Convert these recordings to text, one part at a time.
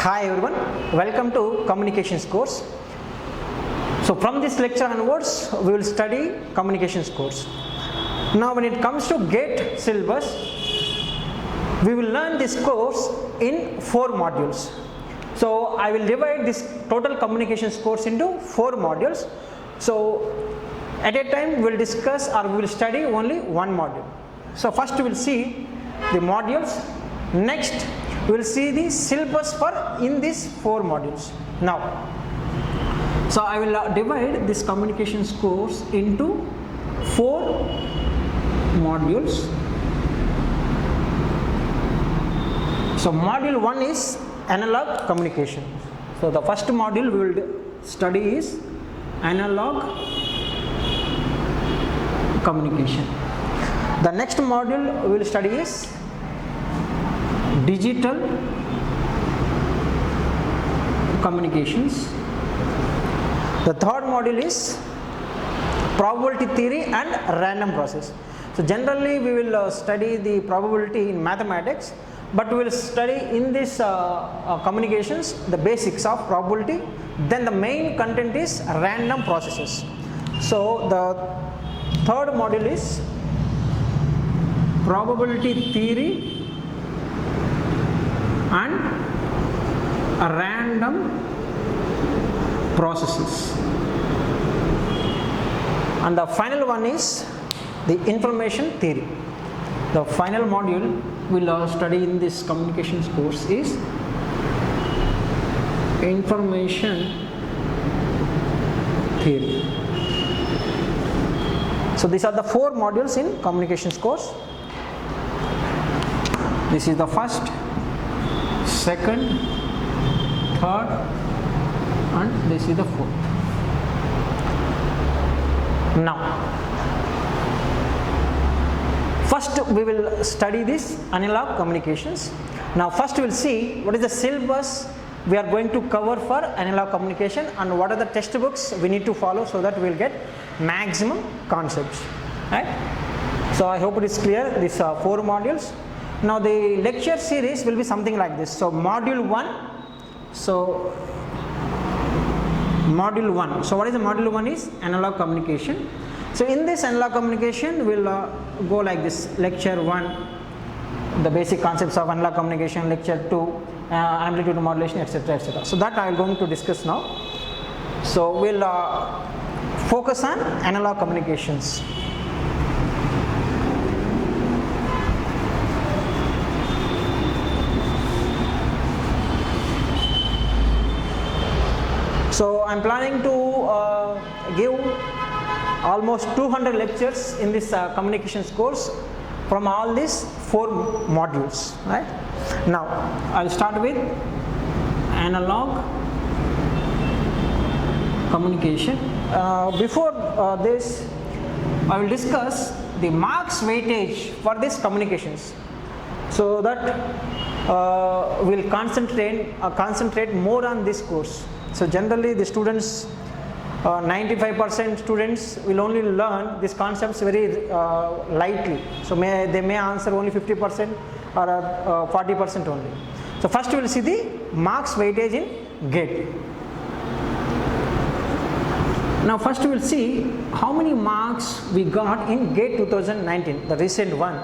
Hi everyone, welcome to communications course. So from this lecture onwards we will study communications course. Now when it comes to GATE syllabus, we will learn this course in 4 modules. So I will divide this total communications course into 4 modules. So at a time we will discuss or we will study only one module. So first we will see the modules, next we will see the syllabus for in these 4 modules. Now, so I will divide this communications course into 4 modules. So module 1 is analog communication. So the first module we will study is analog communication. The next module we will study is digital communications. The third module is probability theory and random process. So generally we will study the probability in mathematics, but we will study in this communications the basics of probability. Then the main content is random processes. So the third module is probability theory and random processes, and the final one is the information theory. The final module we will study in this communications course is information theory. So these are the 4 modules in communications course. This is the first, second, third, and this is the 4th. Now, first we will study this analog communications. Now first we will see what is the syllabus we are going to cover for analog communication and what are the textbooks we need to follow so that we will get maximum concepts. Right? So I hope it is clear, these 4 modules. Now the lecture series will be something like this. So module 1. So module 1. So what is the module 1 is analog communication. So in this analog communication we will go like this: lecture 1, the basic concepts of analog communication; lecture 2, amplitude modulation, etc., etc. So that I am going to discuss now. So we will focus on analog communications. So I am planning to give almost 200 lectures in this communications course from all these 4 modules. Right? Now I will start with analog communication. Before this, I will discuss the marks weightage for these communications, so that we will concentrate more on this course. So generally the students, 95% students will only learn these concepts very lightly. So they may answer only 50% or 40% only. So first we will see the marks weightage in GATE. Now first we will see how many marks we got in GATE 2019, the recent one.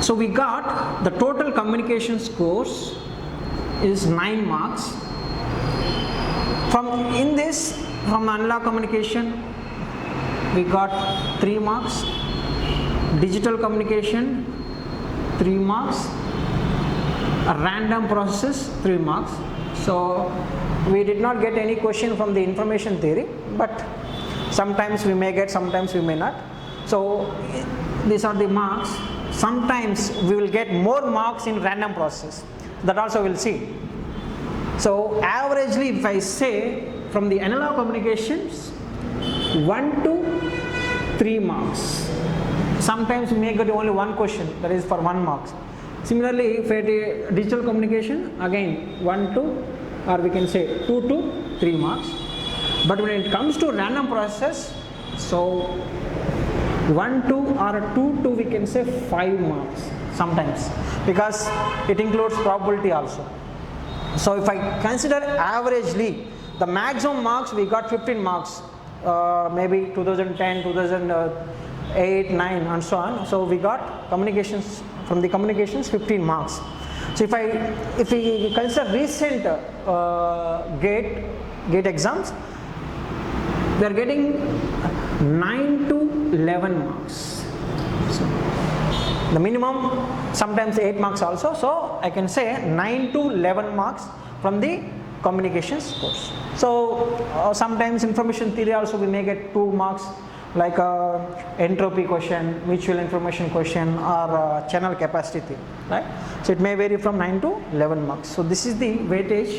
So we got the total communications course is 9 marks. From analog communication we got 3 marks, digital communication 3 marks, random processes 3 marks. So we did not get any question from the information theory, but sometimes we may get, sometimes we may not. So these are the marks. Sometimes we will get more marks in random process, that also we will see. So averagely if I say from the analog communications 1 to 3 marks. Sometimes we may get only one question, that is for 1 mark. Similarly for digital communication, again 1 to, or we can say 2 to 3 marks. But when it comes to random process, so 1 2 or 2 2 we can say 5 marks. sometimes, because it includes probability also. So if I consider averagely, the maximum marks we got 15 marks, maybe 2010, 2008, 9 and so on. So we got communications, from the communications 15 marks. So if we consider recent gate exams, we are getting 9 to 11 marks. So the minimum sometimes 8 marks also. So I can say 9 to 11 marks from the communications course. So sometimes information theory also we may get 2 marks, like entropy question, mutual information question, or channel capacity theory, right? So it may vary from 9 to 11 marks. So this is the weightage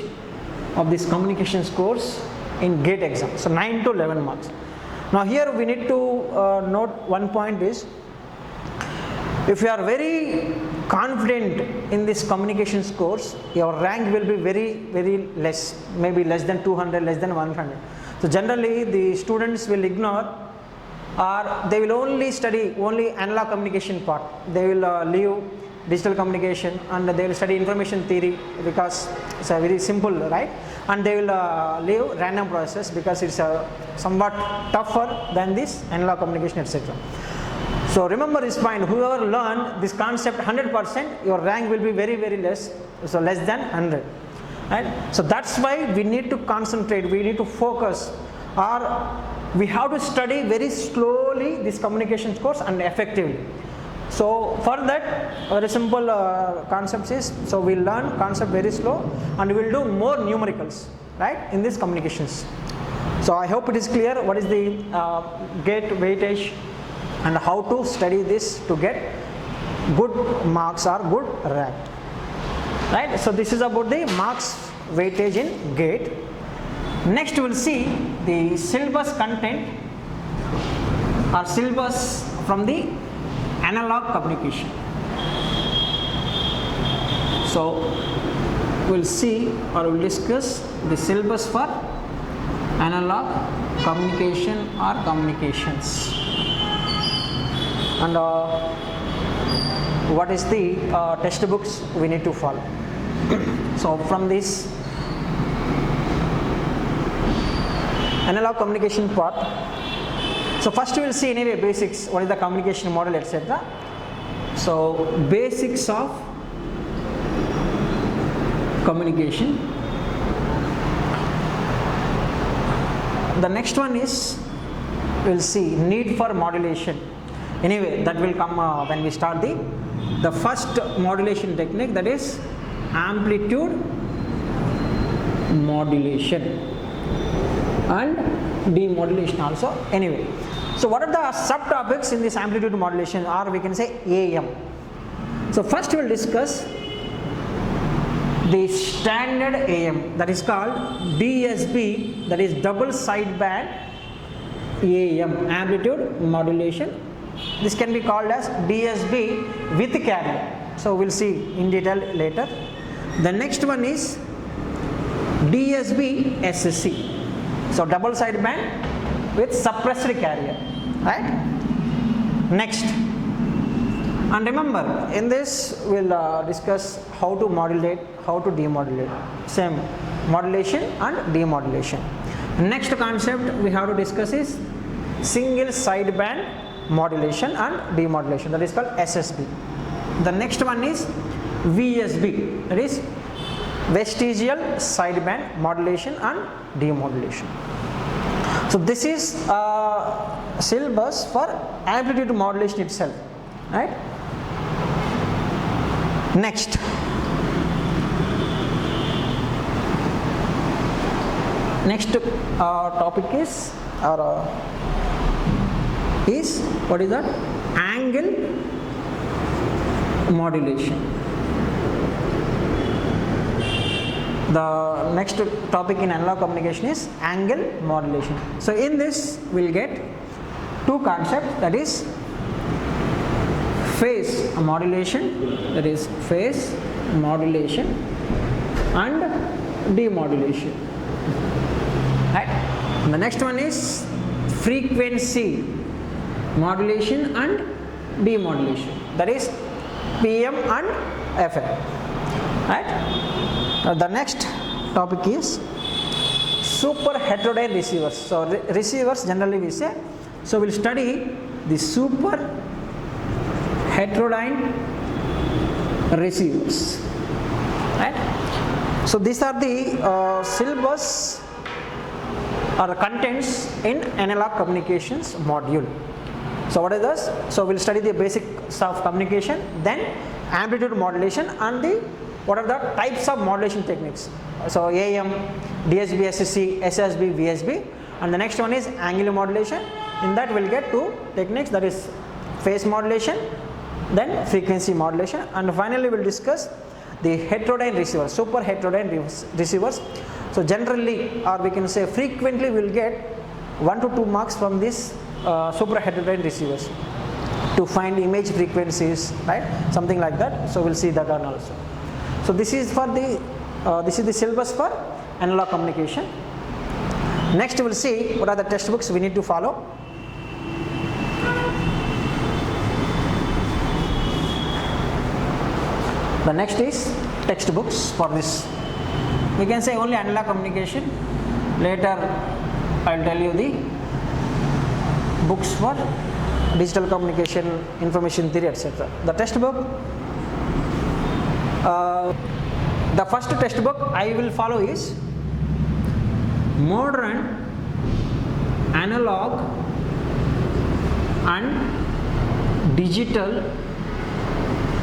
of this communications course in GATE exam. So 9 to 11 marks. Now here we need to note one point is, if you are very confident in this communications course, your rank will be very less, maybe less than 200, less than 100. So generally the students will ignore, or they will only study only analog communication part. They will leave digital communication and they will study information theory because it's a very simple, right? And they will leave random process because it's somewhat tougher than this analog communication, etc. So remember this point, whoever learn this concept 100%, your rank will be very less, so less than 100, right? So that's why we need to concentrate, we need to focus, or we have to study very slowly this communications course and effectively. So for that, very simple concepts is, so we will learn concept very slow and we will do more numericals, right, in this communications. So I hope it is clear what is the GATE weightage and how to study this to get good marks or good rank, right? So this is about the marks weightage in GATE. Next we will see the syllabus content or syllabus from the analog communication. So we will see or we will discuss the syllabus for analog communication or communications, and what is the textbooks we need to follow. So from this analog communication part, so first we will see anyway basics, what is the communication model, etc. So basics of communication. The next one is, we will see need for modulation. Anyway, that will come when we start the first modulation technique, that is amplitude modulation and demodulation also. Anyway, so what are the subtopics in this amplitude modulation, or we can say AM? So first we will discuss the standard AM, that is called DSB, that is double sideband AM, amplitude modulation. This can be called as DSB with carrier. So we will see in detail later. The next one is DSB SSC. So double sideband with suppressed carrier, right? Next, and remember in this we will discuss how to modulate, how to demodulate, same modulation and demodulation. Next concept we have to discuss is single sideband modulation and demodulation, that is called SSB. The next one is VSB, that is vestigial sideband modulation and demodulation. So this is syllabus for amplitude modulation itself, right? Next, topic is what is that? Angle modulation. The next topic in analog communication is angle modulation. So in this we will get two concepts, that is phase modulation, that is phase modulation and demodulation, right? And the next one is frequency modulation and demodulation, that is PM and FM. Right? Now the next topic is super heterodyne receivers. So receivers generally we say. So we'll study the super heterodyne receivers. Right? So these are the syllabus or the contents in analog communications module. So what is this? So we'll study the basics of communication, then amplitude modulation and the what are the types of modulation techniques. So AM, DSB, SSC, SSB, VSB, and the next one is angular modulation. In that we'll get two techniques, that is phase modulation, then frequency modulation, and finally we'll discuss the heterodyne receivers, super heterodyne receivers. So generally, or we can say frequently, we will get 1 to 2 marks from this super heterodyne receivers to find image frequencies, right? Something like that. So we'll see that one also. So this is for the syllabus for analog communication. Next we'll see what are the textbooks we need to follow. The next is textbooks for this. We can say only analog communication. Later I'll tell you the books for digital communication, information theory, etc. The textbook, the first textbook I will follow is Modern Analog and Digital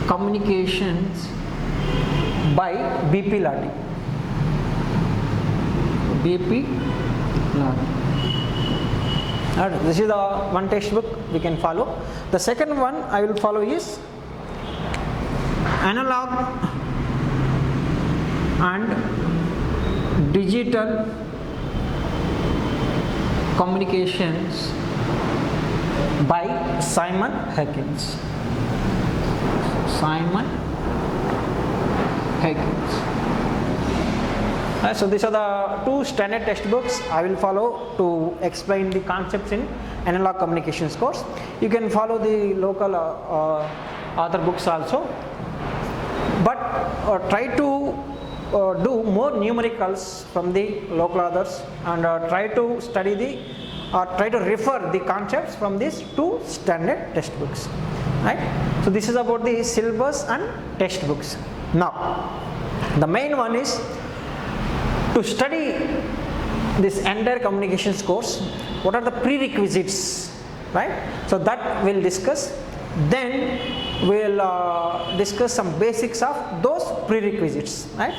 Communications by BP Lati. BP Lati. This is the one textbook we can follow. The second one I will follow is Analog and Digital Communications by Simon Hawkins. So these are the two standard textbooks I will follow to explain the concepts in analog communications course. You can follow the local author books also, but try to do more numericals from the local authors and try to study try to refer the concepts from these two standard textbooks. Right? So this is about the syllabus and textbooks. Now the main one is to study this entire communications course. What are the prerequisites? Right? So that we'll discuss. Then we'll discuss some basics of those prerequisites. Right?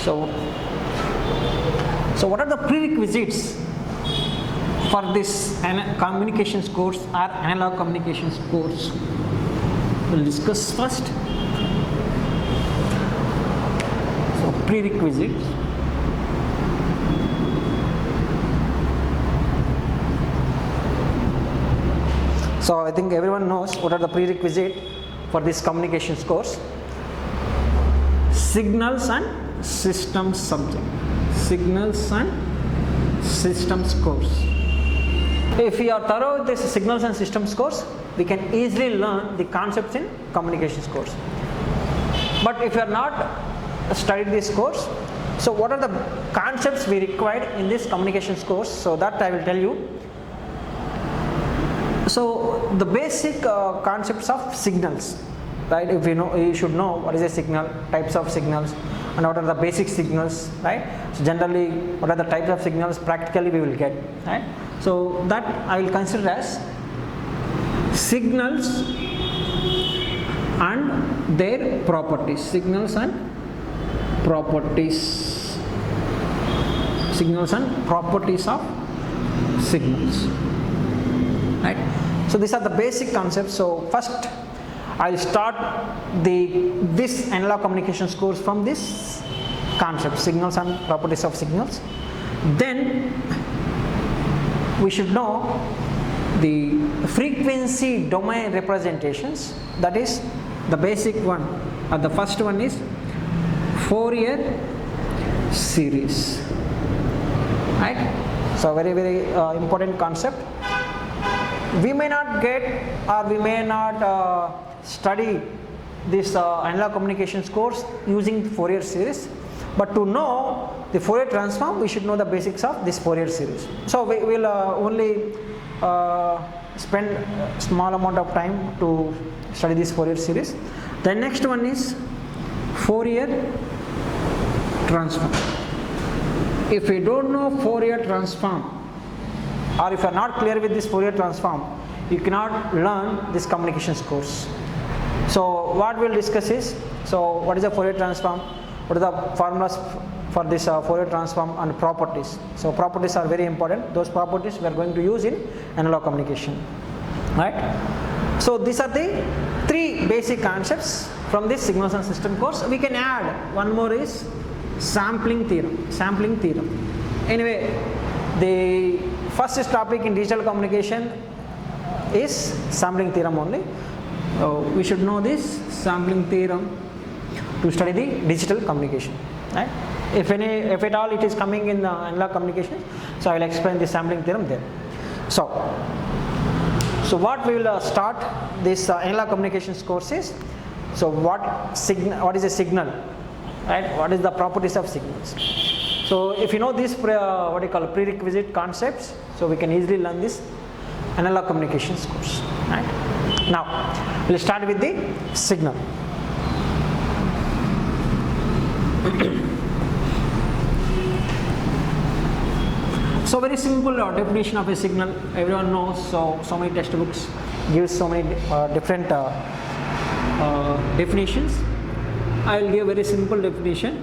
So what are the prerequisites for this communications course or analog communications course? We'll discuss first. So prerequisites. So I think everyone knows what are the prerequisites for this communications course. Signals and systems subject. Signals and systems course. If we are thorough with this signals and systems course, we can easily learn the concepts in communications course. But if you are not studied this course, so what are the concepts we required in this communications course? So that I will tell you. So the basic concepts of signals, right? If you know, you should know what is a signal, types of signals, and what are the basic signals, right? So generally, what are the types of signals practically we will get, right? So that I will consider as signals and their properties. Signals and properties. Signals and properties of signals. Right? So these are the basic concepts. So first I will start this analog communications course from this concept, signals and properties of signals. Then we should know the frequency domain representations. That is the basic one. The first one is Fourier series. Right? So very important concept. We may not get or we may not study this analog communications course using Fourier series, but to know the Fourier transform we should know the basics of this Fourier series. So we will only spend a small amount of time to study this Fourier series. The next one is Fourier transform. If we don't know Fourier transform, or if you are not clear with this Fourier transform, you cannot learn this communications course. So what we will discuss is, so what is the Fourier transform, what are the formulas for this Fourier transform, and properties. So properties are very important. Those properties we are going to use in analog communication, right? So these are the three basic concepts from this signals and system course. We can add one more is sampling theorem. Sampling theorem. Anyway, the first topic in digital communication is sampling theorem only. We should know this sampling theorem to study the digital communication, right? If at all it is coming in the analog communication, so I will explain the sampling theorem there. So what we will start this analog communications course is, so what is a signal, right? What is the properties of signals? So if you know this what you call prerequisite concepts, so we can easily learn this analog communications course, right? Now we'll start with the signal. So very simple definition of a signal, everyone knows. So many textbooks give so many different definitions. I will give very simple definition.